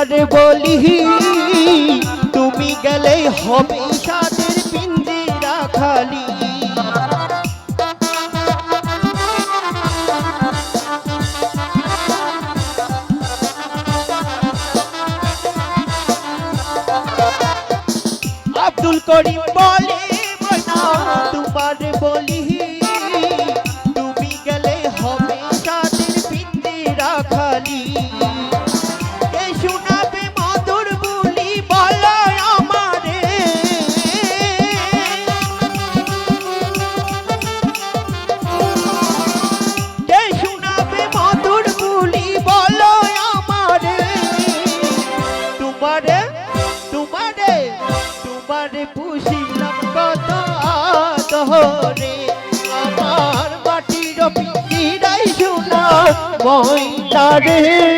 তোমারে বলি তুমি গেলেই হবে সাদের পিঞ্জিরা খালি। আব্দুল করিম বলে ময়না তোমারে বলি তুমি গেলে হবে সাদের পিঞ্জিরা খালি। কে শোনাবে মধুর বুলি বলো আমারে, কে শোনাবে মধুর বুলি বলো আমারে। তোমারে তোমারে তোমারে পুষিলাম কত আদরে, আমার মাটির পিঞ্জিরাই সোনা ময়না রে।